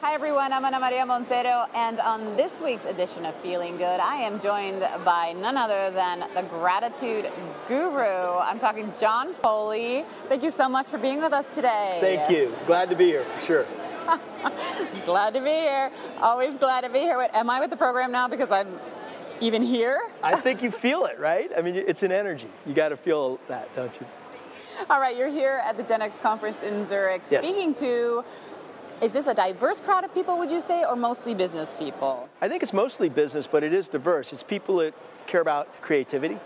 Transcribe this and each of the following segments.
Hi everyone, I'm Ana Maria Montero, and on this week's edition of Feeling Good, I am joined by none other than the gratitude guru. I'm talking John Foley. Thank you so much for being with us today. Thank you. Glad to be here, for sure. Glad to be here. Always glad to be here. Wait, am I with the program now because I'm even here? I think you feel it, right? I mean, it's an energy. You got to feel that, don't you? All right, you're here at the Gen X conference in Zurich, Yes. speaking to. Is this a diverse crowd of people, would you say, or mostly business people? I think it's mostly business, but it is diverse. It's people that care about creativity,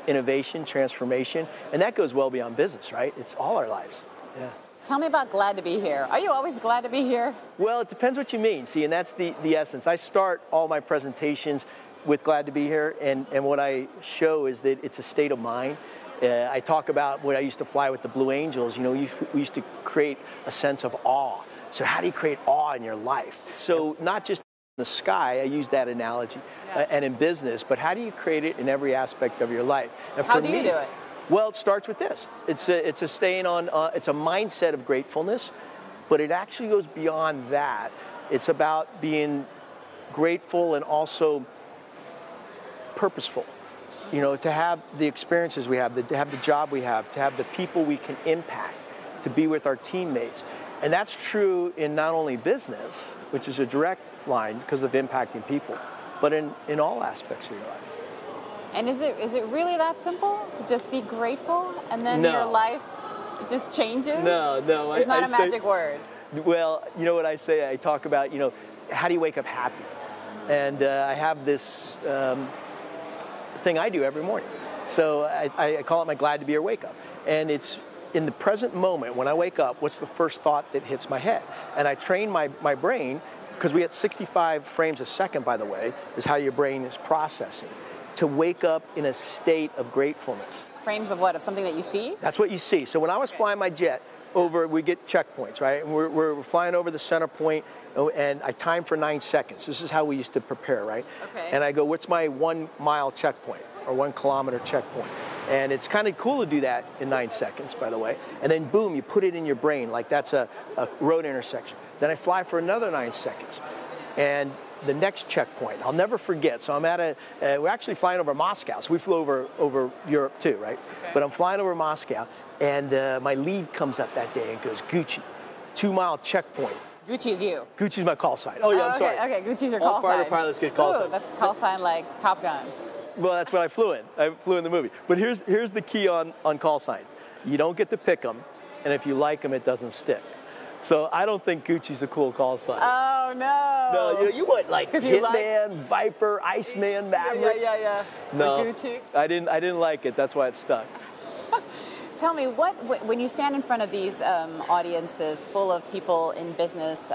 innovation, transformation, and that goes well beyond business, right? It's all our lives. Yeah. Tell me about glad to be here. Are you always glad to be here? Well, it depends what you mean. See, and that's the essence. I start all my presentations with glad to be here, and what I show is that it's a state of mind. I talk about when I used to fly with the Blue Angels. You know, we used to create a sense of awe. So how do you create awe in your life? So not just in the sky, I use that analogy, and in business, but how do you create it in every aspect of your life? And how do you do it? Well, it starts with this. It's a staying on. It's a mindset of gratefulness, but it actually goes beyond that. It's about being grateful and also purposeful. You know, to have the experiences we have, to have the job we have, to have the people we can impact, to be with our teammates. And that's true in not only business, which is a direct line because of impacting people, but in all aspects of your life. And is it really that simple to just be grateful and then No. your life just changes? No. It's not a magic word. Well, you know what I say? I talk about, how do you wake up happy? And I have this thing I do every morning. So I call it my glad to be here wake up. And it's in the present moment, when I wake up, what's the first thought that hits my head? And I train my brain, because we get 65 frames a second, by the way, is how your brain is processing, to wake up in a state of gratefulness. Frames of what? Of something that you see? That's what you see. So when I was flying my jet over, we get checkpoints, right? And we're flying over the center point, and I time for 9 seconds. This is how we used to prepare, right? Okay. And I go, what's my 1 mile checkpoint or 1 kilometer checkpoint? And it's kind of cool to do that in 9 seconds, by the way. And then boom, you put it in your brain like that's a road intersection. Then I fly for another 9 seconds. And the next checkpoint, I'll never forget. So I'm at we're actually flying over Moscow. So we flew over Europe too, right? Okay. But I'm flying over Moscow, and my lead comes up that day and goes, Gucci, 2 mile checkpoint. Gucci is you. Gucci's my call sign. Oh yeah, I'm sorry. Okay, Gucci's your call sign. All fighter pilots get call sign. That's a call sign like Top Gun. Well, that's what I flew in. I flew in the movie. But here's the key on call signs. You don't get to pick them, and if you like them, it doesn't stick. So I don't think Gucci's a cool call sign. Oh, no. No, you want like Hitman, Viper, Iceman, Maverick. Yeah. No, Gucci. I didn't like it. That's why it stuck. Tell me, when you stand in front of these audiences full of people in business,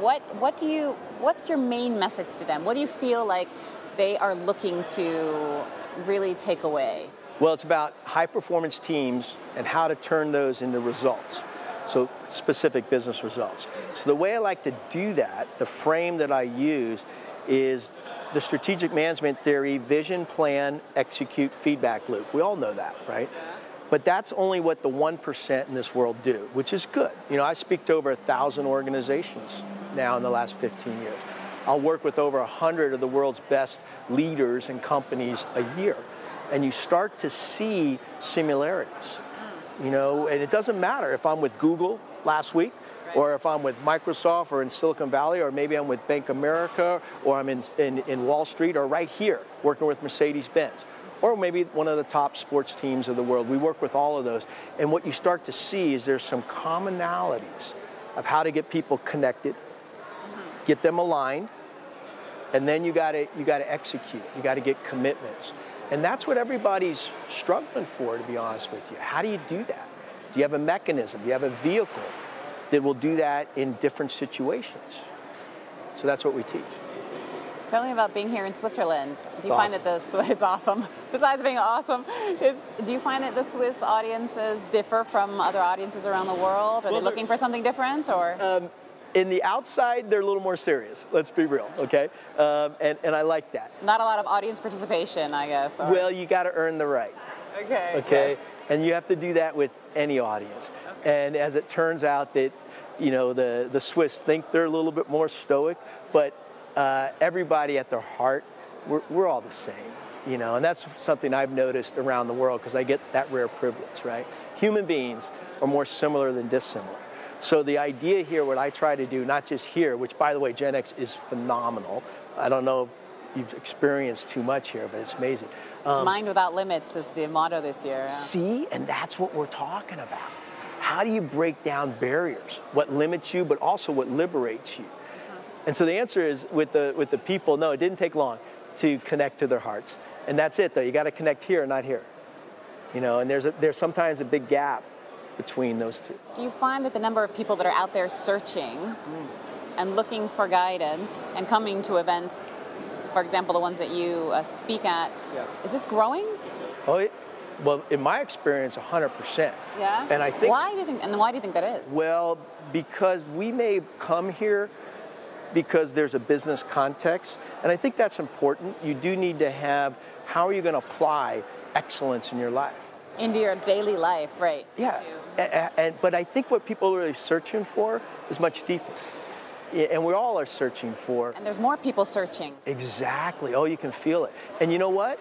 what's your main message to them? What do you feel like they are looking to really take away? Well, it's about high-performance teams and how to turn those into results, so specific business results. So the way I like to do that, the frame that I use, is the strategic management theory: vision, plan, execute, feedback loop. We all know that, right? But that's only what the 1% in this world do, which is good. I speak to over 1,000 organizations now in the last 15 years. I'll work with over 100 of the world's best leaders and companies a year. And you start to see similarities, and it doesn't matter if I'm with Google last week, or if I'm with Microsoft, or in Silicon Valley, or maybe I'm with Bank of America, or I'm in Wall Street, or right here working with Mercedes-Benz, or maybe one of the top sports teams of the world. We work with all of those. And what you start to see is there's some commonalities of how to get people connected, get them aligned, and then you got to execute. You got to get commitments. And that's what everybody's struggling for, to be honest with you. How do you do that? Do you have a mechanism? Do you have a vehicle that will do that in different situations? So that's what we teach. Tell me about being here in Switzerland. Do you find that it's awesome? Besides being awesome, do you find that the Swiss audiences differ from other audiences around the world? Are they looking for something different, or? In the outside, they're a little more serious. Let's be real, okay? And I like that. Not a lot of audience participation, I guess. Or... Well, you got to earn the right. Okay. Yes. And you have to do that with any audience. Okay. And as it turns out that the Swiss think they're a little bit more stoic, but everybody at their heart, we're all the same. And that's something I've noticed around the world because I get that rare privilege, right? Human beings are more similar than dissimilar. So the idea here, what I try to do, not just here, which by the way, Gen X is phenomenal. I don't know if you've experienced too much here, but it's amazing. Mind without limits is the motto this year. See, and that's what we're talking about. How do you break down barriers? What limits you, but also what liberates you? And so the answer is with the people, no, it didn't take long to connect to their hearts. And that's it, though. You got to connect here, not here. And there's sometimes a big gap between those two. Do you find that the number of people that are out there searching and looking for guidance and coming to events, for example, the ones that you speak at, is this growing? Well, in my experience, 100%. Yeah? And I think... Why do you think that is? Well, because we may come here because there's a business context, and I think that's important. You do need to have, how are you going to apply excellence in your life? Into your daily life, right. Yeah, but I think what people are really searching for is much deeper. And we all are searching for. And there's more people searching. Exactly. Oh, you can feel it. And you know what?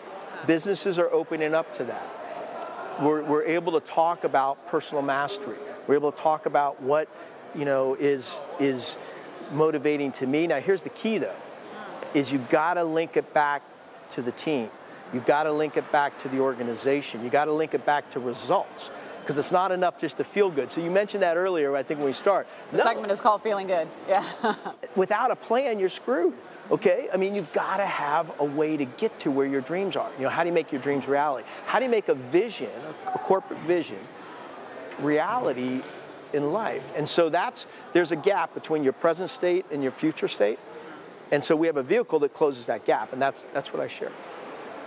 Businesses are opening up to that. We're able to talk about personal mastery. We're able to talk about what, is motivating to me. Now, here's the key, though, is you got to link it back to the team. You got to link it back to the organization. You got to link it back to results. Because it's not enough just to feel good. So you mentioned that earlier, I think, when we start. The segment is called Feeling Good. Yeah. Without a plan, you're screwed. Okay? I mean, you've got to have a way to get to where your dreams are. How do you make your dreams reality? How do you make a vision, a corporate vision, reality in life? And so there's a gap between your present state and your future state. And so we have a vehicle that closes that gap, and that's what I share.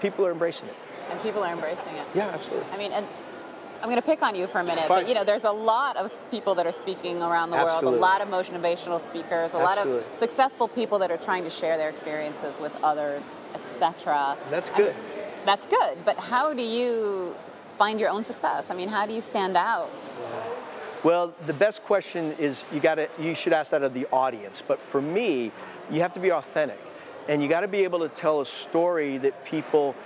People are embracing it. And people are embracing it. Yeah, absolutely. I mean, and I'm going to pick on you for a minute, Fine. but there's a lot of people that are speaking around the world, a lot of motivational speakers, a lot of successful people that are trying to share their experiences with others, etc. That's good. That's good, but how do you find your own success? I mean, how do you stand out? Yeah. Well, the best question is you should ask that of the audience. But for me, you have to be authentic, and you got to be able to tell a story that people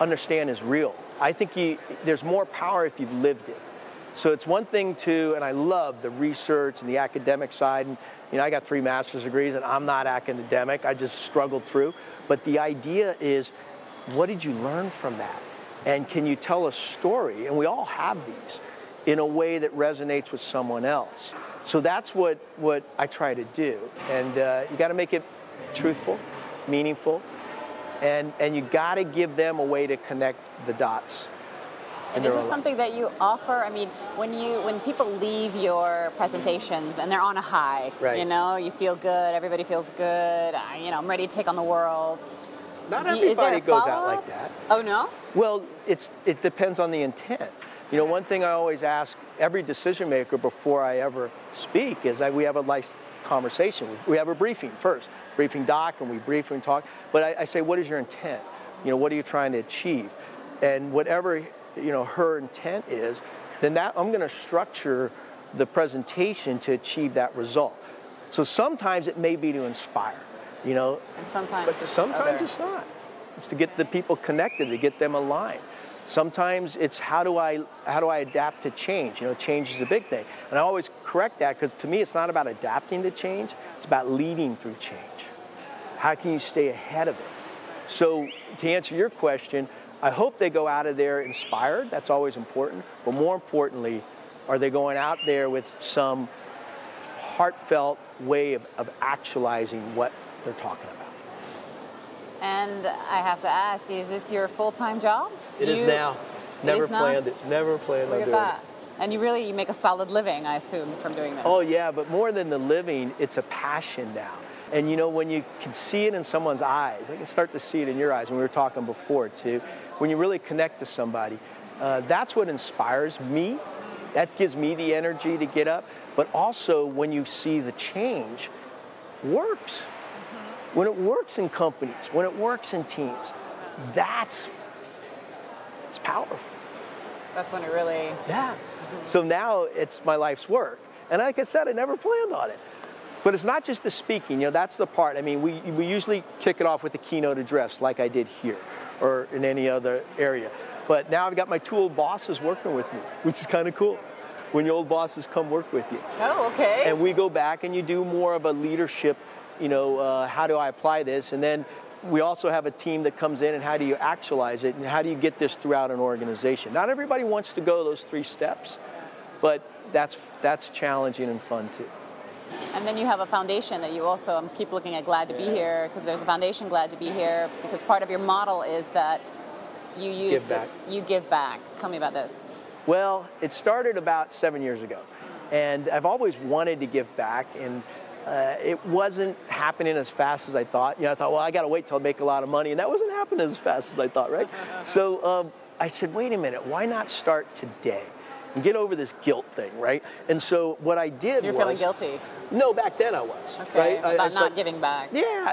understand is real. I think there's more power if you've lived it. So it's one thing and I love the research and the academic side. And, I got 3 master's degrees, and I'm not academic. I just struggled through. But the idea is, what did you learn from that? And can you tell a story? And we all have these in a way that resonates with someone else. So that's what I try to do. And you got to make it truthful, meaningful. And you got to give them a way to connect the dots. And is this something that you offer? I mean, when people leave your presentations and they're on a high, right. You feel good, everybody feels good, I'm ready to take on the world. Not everybody goes out like that. Oh, no? Well, it depends on the intent. One thing I always ask every decision maker before I ever speak is we have a nice conversation. We have a briefing first. Briefing doc, and we brief and talk. But I say, what is your intent? What are you trying to achieve? And whatever her intent is, then I'm going to structure the presentation to achieve that result. So sometimes it may be to inspire, And sometimes it's not. It's to get the people connected, to get them aligned. Sometimes it's how do I adapt to change? Change is a big thing. And I always correct that because to me it's not about adapting to change, it's about leading through change. How can you stay ahead of it? So to answer your question, I hope they go out of there inspired. That's always important. But more importantly, are they going out there with some heartfelt way of actualizing what they're talking about? And I have to ask, is this your full-time job? It is now. Never planned it. Never planned on doing it. Look at that. And you make a solid living, I assume, from doing this. Oh, yeah, but more than the living, it's a passion now. And when you can see it in someone's eyes, I can start to see it in your eyes, and we were talking before, too, when you really connect to somebody, that's what inspires me. That gives me the energy to get up. But also, when you see the change works. When it works in companies, when it works in teams, it's powerful. That's when it really... Yeah. So now it's my life's work. And like I said, I never planned on it. But it's not just the speaking, that's the part. I mean, we usually kick it off with the keynote address like I did here or in any other area. But now I've got my 2 old bosses working with me, which is kind of cool when your old bosses come work with you. Oh, okay. And we go back and you do more of a leadership, how do I apply this? And then we also have a team that comes in and how do you actualize it and how do you get this throughout an organization? Not everybody wants to go those 3 steps, but that's challenging and fun too. And then you have a foundation that you also keep looking at Glad to Be Here, because there's a foundation Glad to Be Here, because part of your model is that you give back. Tell me about this. Well, it started about 7 years ago, and I've always wanted to give back, and it wasn't happening as fast as I thought. I thought, well, I got to wait till I make a lot of money, and that wasn't happening as fast as I thought, right? So I said, wait a minute, why not start today? And get over this guilt thing, right? And so what I did You're feeling guilty? No, back then I was. Okay, right? about not giving back. Yeah,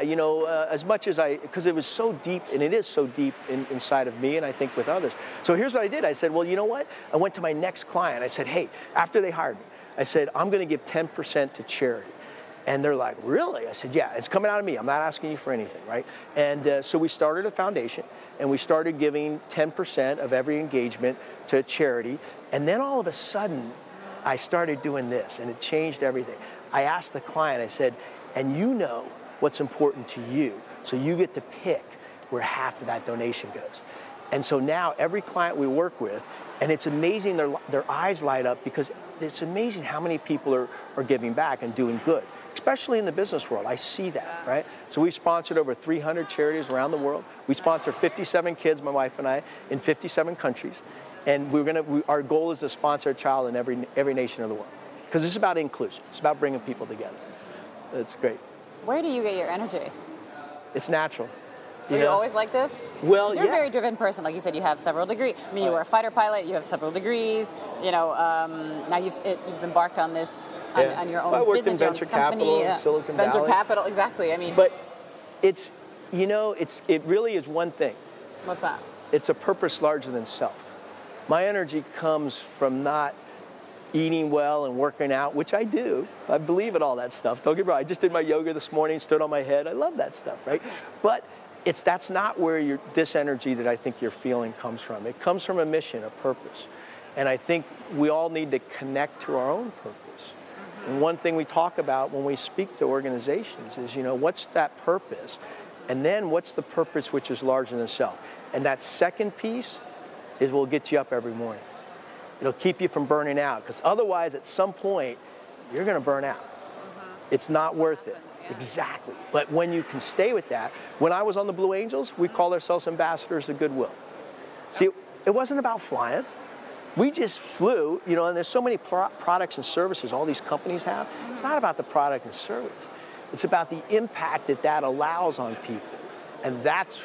as much as because it was so deep, and it is so deep inside of me, and I think with others. So here's what I did. I said, well, you know what? I went to my next client. I said, hey, after they hired me, I said, I'm going to give 10% to charity. And they're like, really? I said, yeah, it's coming out of me. I'm not asking you for anything, right? And so we started a foundation, and we started giving 10% of every engagement to charity. And then all of a sudden, I started doing this, and it changed everything. I asked the client, I said, and you know what's important to you, so you get to pick where half of that donation goes. And so now every client we work with, and it's amazing, their eyes light up, because it's amazing how many people are giving back and doing good, especially in the business world. I see that, right? So we've sponsored over 300 charities around the world. We sponsor 57 kids, my wife and I, in 57 countries. And our goal is to sponsor a child in every nation of the world. Because it's about inclusion. It's about bringing people together. It's great. Where do you get your energy? It's natural. Were you always like this? Well, you're a very driven person. Like you said, you have several degrees. I mean, you were a fighter pilot. You have several degrees. Now you've embarked on this on your own business. I worked in venture capital in Silicon Valley. Venture capital, exactly. I mean, but it really is one thing. What's that? It's a purpose larger than self. My energy comes from not eating well and working out, which I do. I believe in all that stuff. Don't get me wrong. I just did my yoga this morning, stood on my head. I love that stuff, right? But that's not where this energy that I think you're feeling comes from. It comes from a mission, a purpose. And I think we all need to connect to our own purpose. And one thing we talk about when we speak to organizations is, what's that purpose? And then what's the purpose which is larger than self? And that second piece is will get you up every morning. It'll keep you from burning out, because otherwise at some point you're going to burn out. It's not worth it. Yeah. Exactly. But when you can stay with that, when I was on the Blue Angels, we called ourselves ambassadors of goodwill. See, it wasn't about flying. We just flew, and there's so many products and services all these companies have. It's not about the product and service. It's about the impact that allows on people. And that's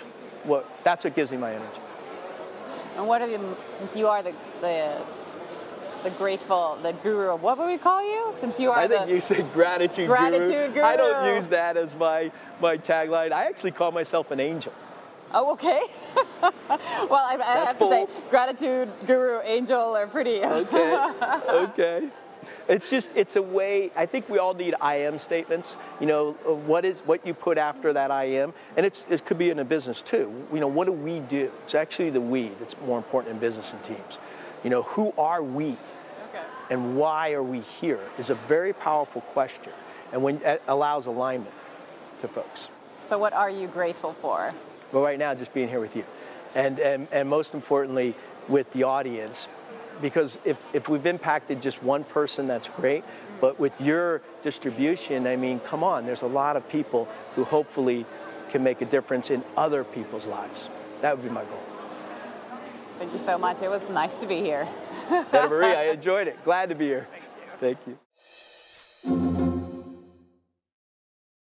what gives me my energy. And what are since you are the guru, what would we call you? Since you are I think you said gratitude guru. I don't use that as my tagline. I actually call myself an angel. Oh, okay. Well, I have to say, gratitude guru, angel are pretty. Okay. It's a way. I think we all need I am statements. What you put after that I am, and it could be in a business too. What do we do? It's actually the we that's more important in business and teams. Who are we? Okay. And why are we here is a very powerful question, and it allows alignment to folks. So what are you grateful for? Well, right now, just being here with you, and most importantly, with the audience. Because if we've impacted just one person, that's great. But with your distribution, I mean, come on, there's a lot of people who hopefully can make a difference in other people's lives. That would be my goal. Thank you so much. It was nice to be here. Maria, I enjoyed it. Glad to be here. Thank you.